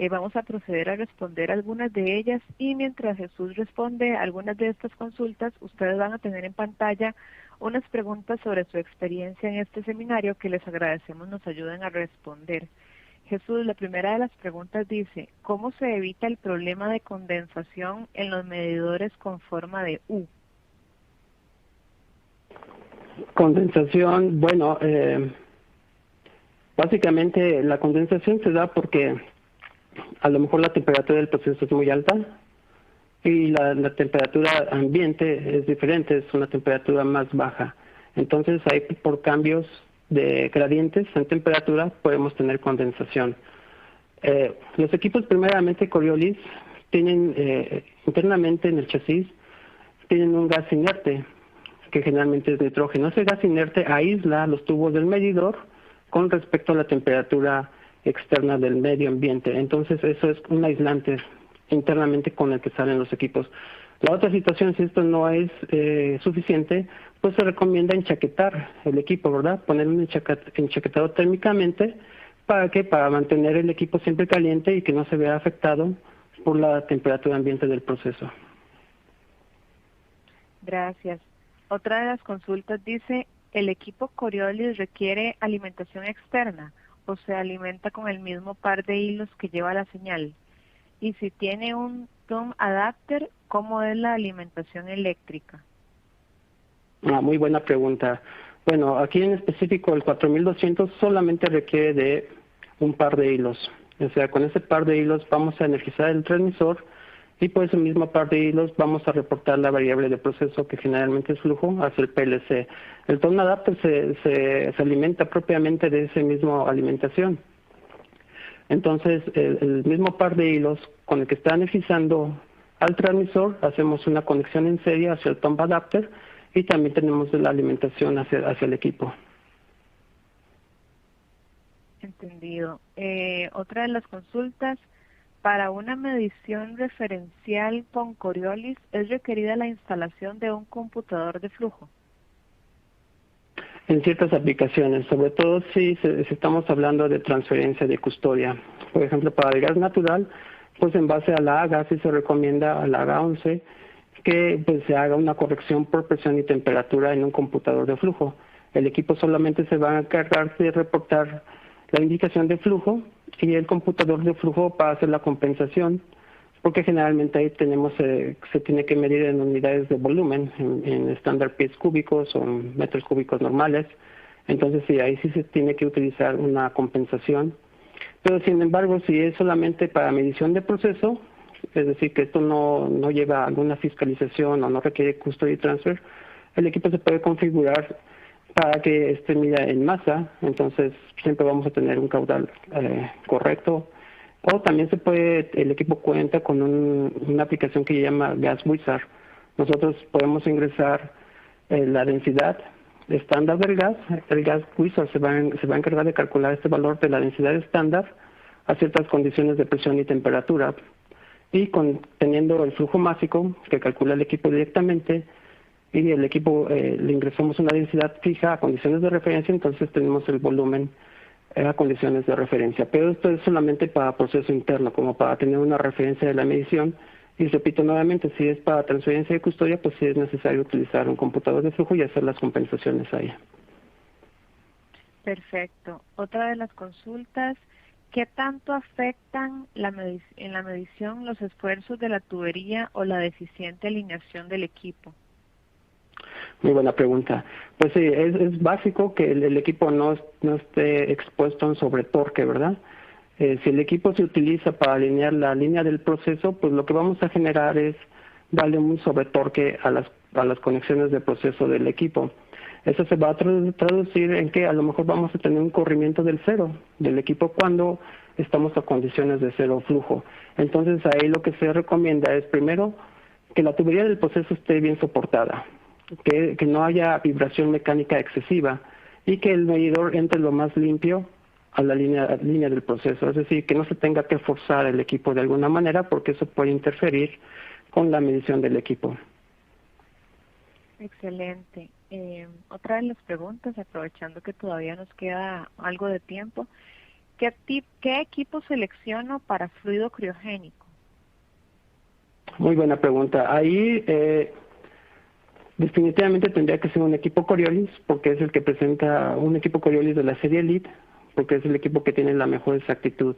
Vamos a proceder a responder algunas de ellas y mientras Jesús responde algunas de estas consultas, ustedes van a tener en pantalla unas preguntas sobre su experiencia en este seminario que les agradecemos nos ayuden a responder. Jesús, la primera de las preguntas dice, ¿cómo se evita el problema de condensación en los medidores con forma de U? Condensación, bueno, básicamente la condensación se da porque a lo mejor la temperatura del proceso es muy alta y la temperatura ambiente es diferente, es una temperatura más baja. Entonces ahí por cambios de gradientes en temperatura podemos tener condensación. Los equipos primeramente Coriolis tienen internamente en el chasis tienen un gas inerte que generalmente es nitrógeno. Ese gas inerte aísla los tubos del medidor con respecto a la temperatura externa del medio ambiente. Entonces eso es un aislante internamente con el que salen los equipos. La otra situación, si esto no es suficiente, pues se recomienda enchaquetar el equipo, ¿verdad? Poner un enchaquetado térmicamente para mantener el equipo siempre caliente y que no se vea afectado por la temperatura ambiente del proceso. Gracias. Otra de las consultas dice, ¿el equipo Coriolis requiere alimentación externa o se alimenta con el mismo par de hilos que lleva la señal? Y si tiene un dumb adapter, ¿cómo es la alimentación eléctrica? Muy buena pregunta. Bueno, aquí en específico el 4200 solamente requiere de un par de hilos. O sea, con ese par de hilos vamos a energizar el transmisor y por ese mismo par de hilos vamos a reportar la variable de proceso que generalmente es flujo hacia el PLC. El tone adapter se alimenta propiamente de esa misma alimentación. Entonces, el mismo par de hilos con el que está energizando al transmisor, hacemos una conexión en serie hacia el tone adapter y también tenemos la alimentación hacia el equipo. Entendido. Otra de las consultas, para una medición referencial con Coriolis, ¿es requerida la instalación de un computador de flujo? En ciertas aplicaciones, sobre todo si estamos hablando de transferencia de custodia. Por ejemplo, para el gas natural, pues en base a la AGA, sí se recomienda a la AGA 11 que pues, se haga una corrección por presión y temperatura en un computador de flujo. El equipo solamente se va a encargar de reportar la indicación de flujo y el computador de flujo va a hacer la compensación, porque generalmente ahí tenemos se tiene que medir en unidades de volumen, en estándar pies cúbicos o en metros cúbicos normales. Entonces sí, ahí sí se tiene que utilizar una compensación. Pero sin embargo, si es solamente para medición de proceso, es decir, que esto no lleva alguna fiscalización o no requiere custody transfer, el equipo se puede configurar para que esté mida en masa, entonces siempre vamos a tener un caudal correcto. O también el equipo cuenta con una aplicación que se llama Gas Wizard. Nosotros podemos ingresar la densidad estándar del gas. El Gas Wizard se va a encargar de calcular este valor de la densidad estándar a ciertas condiciones de presión y temperatura. Y teniendo el flujo másico que calcula el equipo directamente, y el equipo le ingresamos una densidad fija a condiciones de referencia, entonces tenemos el volumen a condiciones de referencia. Pero esto es solamente para proceso interno, como para tener una referencia de la medición. Y repito nuevamente, si es para transferencia de custodia, pues sí es necesario utilizar un computador de flujo y hacer las compensaciones ahí. Perfecto. Otra de las consultas, ¿qué tanto afectan en la medición los esfuerzos de la tubería o la deficiente alineación del equipo? Muy buena pregunta. Pues sí, es básico que el equipo no esté expuesto a un sobretorque, ¿verdad? Si el equipo se utiliza para alinear la línea del proceso, pues lo que vamos a generar es darle un sobretorque a las conexiones de proceso del equipo. Eso se va a traducir en que a lo mejor vamos a tener un corrimiento del cero del equipo cuando estamos a condiciones de cero flujo. Entonces ahí lo que se recomienda es primero que la tubería del proceso esté bien soportada, que no haya vibración mecánica excesiva y que el medidor entre lo más limpio a la línea del proceso, es decir, que no se tenga que forzar el equipo de alguna manera porque eso puede interferir con la medición del equipo. Excelente. Otra de las preguntas, aprovechando que todavía nos queda algo de tiempo, ¿qué equipo selecciono para fluido criogénico? Muy buena pregunta. Ahí definitivamente tendría que ser un equipo Coriolis, porque es el que presenta un equipo Coriolis de la serie Elite, porque es el equipo que tiene la mejor exactitud.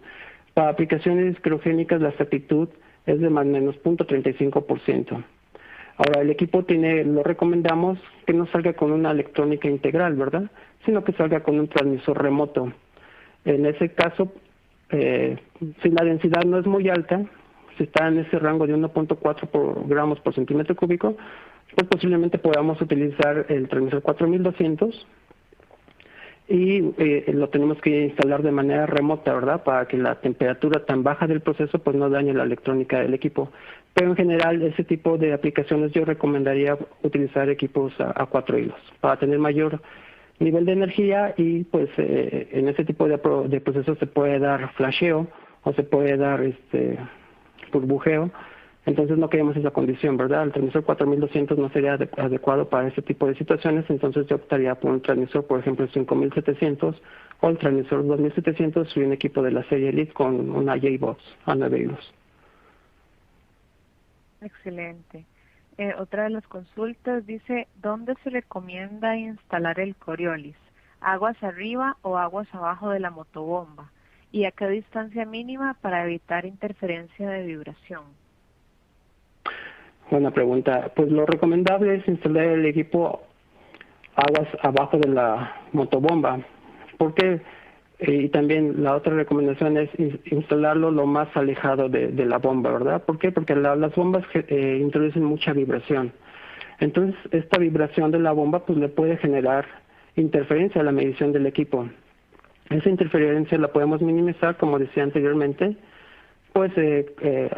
Para aplicaciones criogénicas la exactitud es de más o menos 0.35%. Ahora, el equipo lo recomendamos que no salga con una electrónica integral, ¿verdad? Sino que salga con un transmisor remoto. En ese caso, si la densidad no es muy alta, si está en ese rango de 1.4 gramos por centímetro cúbico, pues posiblemente podamos utilizar el transmisor 4200 y lo tenemos que instalar de manera remota, ¿verdad? Para que la temperatura tan baja del proceso pues no dañe la electrónica del equipo. Pero en general, ese tipo de aplicaciones yo recomendaría utilizar equipos a 4 hilos para tener mayor nivel de energía y pues en ese tipo de procesos se puede dar flasheo o se puede dar burbujeo Entonces no queremos esa condición, ¿verdad? El transmisor 4200 no sería adecuado para ese tipo de situaciones, entonces yo optaría por un transmisor, por ejemplo, 5700 o el transmisor 2700 y un equipo de la serie Elite con una J-Box a 9 hilos. Excelente. Otra de las consultas dice, ¿dónde se recomienda instalar el Coriolis? ¿Aguas arriba o aguas abajo de la motobomba? ¿Y a qué distancia mínima para evitar interferencia de vibración? Buena pregunta. Pues lo recomendable es instalar el equipo aguas abajo de la motobomba. ¿Por qué? Y también la otra recomendación es instalarlo lo más alejado de la bomba, ¿verdad? ¿Por qué? Porque las bombas introducen mucha vibración. Entonces, esta vibración de la bomba pues le puede generar interferencia a la medición del equipo. Esa interferencia la podemos minimizar, como decía anteriormente, pues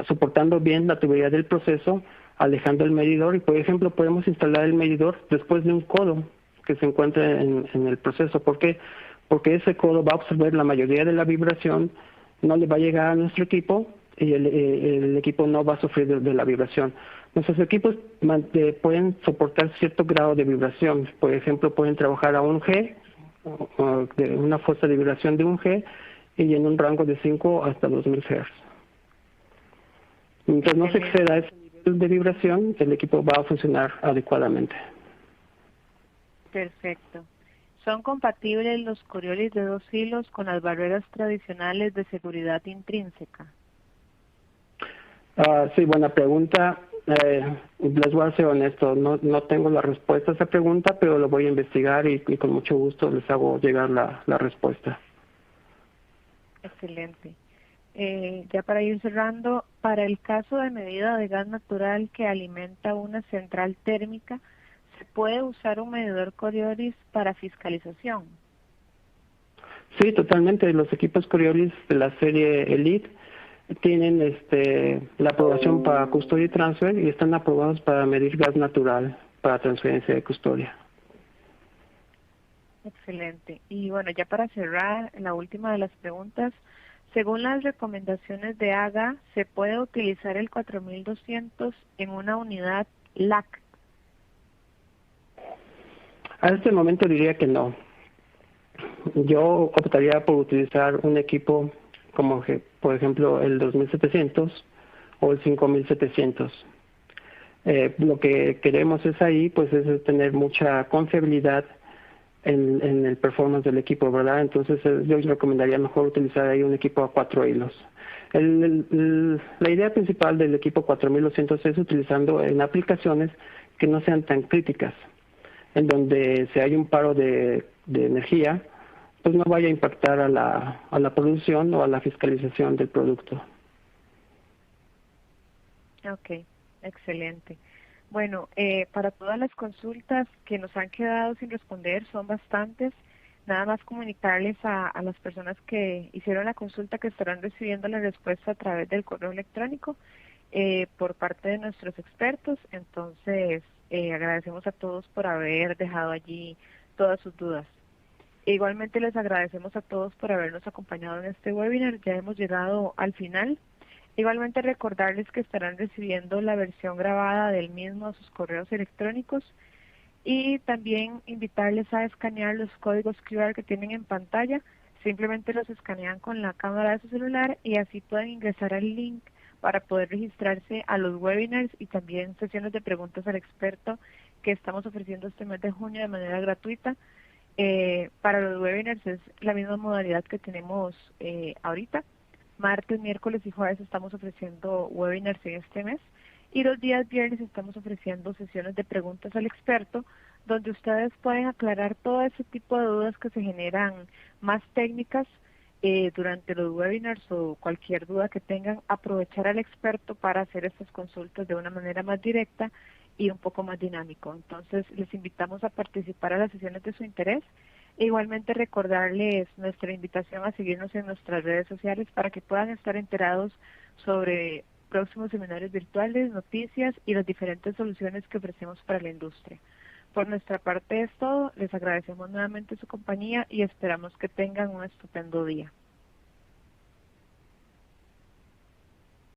soportando bien la tubería del proceso, alejando el medidor y, por ejemplo, podemos instalar el medidor después de un codo que se encuentra en el proceso. ¿Por qué? Porque ese codo va a absorber la mayoría de la vibración, no le va a llegar a nuestro equipo y el equipo no va a sufrir de la vibración. Nuestros equipos pueden soportar cierto grado de vibración. Por ejemplo, pueden trabajar a 1 G, o de una fuerza de vibración de 1 G y en un rango de 5 hasta 2000 Hz. Mientras no se exceda ese nivel de vibración, el equipo va a funcionar adecuadamente. Perfecto. ¿Son compatibles los Coriolis de 2 hilos con las barreras tradicionales de seguridad intrínseca? Sí, buena pregunta. Les voy a ser honesto, no tengo la respuesta a esa pregunta, pero lo voy a investigar y con mucho gusto les hago llegar la respuesta. Excelente. Ya para ir cerrando, para el caso de medida de gas natural que alimenta una central térmica, ¿se puede usar un medidor Coriolis para fiscalización? Sí, totalmente. Los equipos Coriolis de la serie Elite tienen la aprobación para custodia y transfer y están aprobados para medir gas natural para transferencia de custodia. Excelente. Y bueno, ya para cerrar, la última de las preguntas, según las recomendaciones de AGA, ¿se puede utilizar el 4200 en una unidad LAC? A este momento diría que no. Yo optaría por utilizar un equipo como que, por ejemplo, el 2700 o el 5700. Lo que queremos es ahí, pues, es tener mucha confiabilidad en el performance del equipo, ¿verdad? Entonces yo recomendaría mejor utilizar ahí un equipo a 4 hilos. La idea principal del equipo 4200 es utilizando en aplicaciones que no sean tan críticas, en donde si hay un paro de energía, pues no vaya a impactar a la producción o a la fiscalización del producto. Ok, excelente. Bueno, para todas las consultas que nos han quedado sin responder, son bastantes. Nada más comunicarles a las personas que hicieron la consulta que estarán recibiendo la respuesta a través del correo electrónico por parte de nuestros expertos. Entonces, agradecemos a todos por haber dejado allí todas sus dudas. Igualmente les agradecemos a todos por habernos acompañado en este webinar. Ya hemos llegado al final. Igualmente recordarles que estarán recibiendo la versión grabada del mismo a sus correos electrónicos y también invitarles a escanear los códigos QR que tienen en pantalla. Simplemente los escanean con la cámara de su celular y así pueden ingresar al link para poder registrarse a los webinars y también sesiones de preguntas al experto que estamos ofreciendo este mes de junio de manera gratuita. Para los webinars es la misma modalidad que tenemos ahorita. Martes, miércoles y jueves estamos ofreciendo webinars en este mes y los días viernes estamos ofreciendo sesiones de preguntas al experto donde ustedes pueden aclarar todo ese tipo de dudas que se generan más técnicas durante los webinars o cualquier duda que tengan, aprovechar al experto para hacer estas consultas de una manera más directa y un poco más dinámico. Entonces les invitamos a participar a las sesiones de su interés. E igualmente recordarles nuestra invitación a seguirnos en nuestras redes sociales para que puedan estar enterados sobre próximos seminarios virtuales, noticias y las diferentes soluciones que ofrecemos para la industria. Por nuestra parte es todo, les agradecemos nuevamente su compañía y esperamos que tengan un estupendo día.